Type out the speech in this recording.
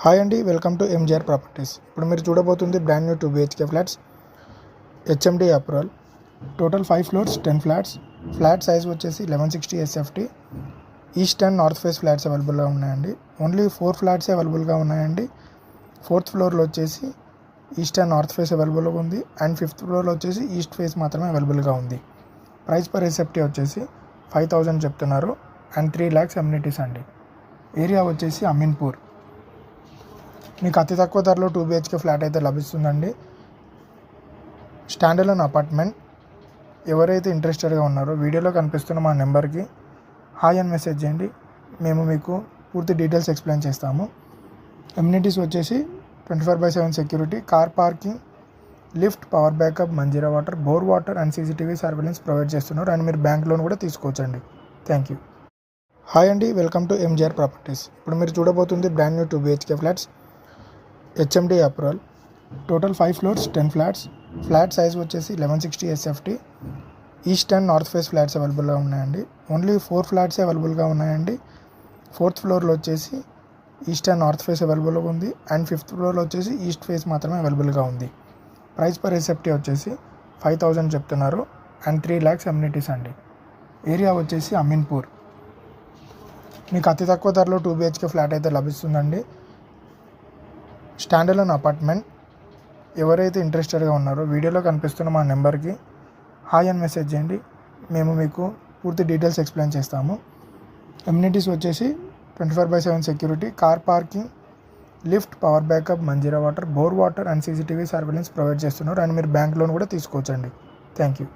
Hi అండి, welcome to MGR properties. ఇప్పుడు మీరు చూడబోతుంది brand new 2 BHK flats, HMD approval. Total 5 floors 10 flats. Flat size వచ్చేసి 1160 SFT. East and north face flats అవైలబుల్గా ఉన్నాయండి. Only 4 flats అవైలబుల్గా ఉన్నాయండి. 4th ఫ్లోర్లో వచ్చేసి ఈస్ట్ అండ్ నార్త్ ఫేస్ అవైలబుల్గా ఉంది. అండ్ 5th ఫ్లోర్లో వచ్చేసి ఈస్ట్ ఫేస్ మాత్రమే అవైలబుల్గా ఉంది. ప్రైస్ పర్ SFT వచ్చేసి 5000 చెప్తున్నారు. అండ్ 3 lakhs అమ్యూనిటీస్ అండి. ఏరియా వచ్చేసి అమీన్పూర్. మీకు అతి తక్కువ ధరలో 2 BHK ఫ్లాట్ అయితే లభిస్తుందండి. స్టాండర్లోన్ అపార్ట్మెంట్. ఎవరైతే ఇంట్రెస్టెడ్గా ఉన్నారో వీడియోలో కనిపిస్తున్న మా నెంబర్కి హాయ్ అని మెసేజ్ చేయండి. మేము మీకు పూర్తి డీటెయిల్స్ ఎక్స్ప్లెయిన్ చేస్తాము. అమ్యూనిటీస్ వచ్చేసి 24/7 security, car parking, lift, power backup, Manjira water, bore water and CCTV surveillance provide చేస్తున్నారు. అండ్ మీరు బ్యాంక్ లోన్ కూడా తీసుకోవచ్చండి. Thank you. హాయ్ అండి, వెల్కమ్ టు ఎంజిఆర్ ప్రాపర్టీస్. ఇప్పుడు మీరు చూడబోతుంది brand new 2 BHK flats, HMD approval. Total 5 floors 10 flats. Flat size వచ్చేసి 1160 SFT. East and north face flats అవైలబుల్గా ఉన్నాయండి. ఓన్లీ 4 ఫ్లాట్స్ అవైలబుల్గా ఉన్నాయండి. 4th ఫ్లోర్లో వచ్చేసి ఈస్ట్ అండ్ నార్త్ ఫేస్ అవైలబుల్గా ఉంది. అండ్ 5th ఫ్లోర్లో వచ్చేసి ఈస్ట్ ఫేస్ మాత్రమే అవైలబుల్గా ఉంది. ప్రైస్ పర్ SFT వచ్చేసి 5000 చెప్తున్నారు. అండ్ 3 lakhs అమ్యూనిటీస్ అండి. ఏరియా వచ్చేసి అమీన్పూర్. మీకు అతి తక్కువ ధరలో 2 BHK ఫ్లాట్ అయితే లభిస్తుందండి. స్టాండర్లోన్ అపార్ట్మెంట్. ఎవరైతే ఇంట్రెస్టెడ్గా ఉన్నారో వీడియోలో కనిపిస్తున్న మా నెంబర్కి హాయ్ అని మెసేజ్ చేయండి. మేము మీకు పూర్తి డీటెయిల్స్ ఎక్స్ప్లెయిన్ చేస్తాము. అమ్యూనిటీస్ వచ్చేసి 24/7 security, car parking, lift, power backup, Manjira water, bore water and CCTV surveillance provide చేస్తున్నారు. అండ్ మీరు బ్యాంక్ లోన్ కూడా తీసుకోవచ్చండి. Thank you.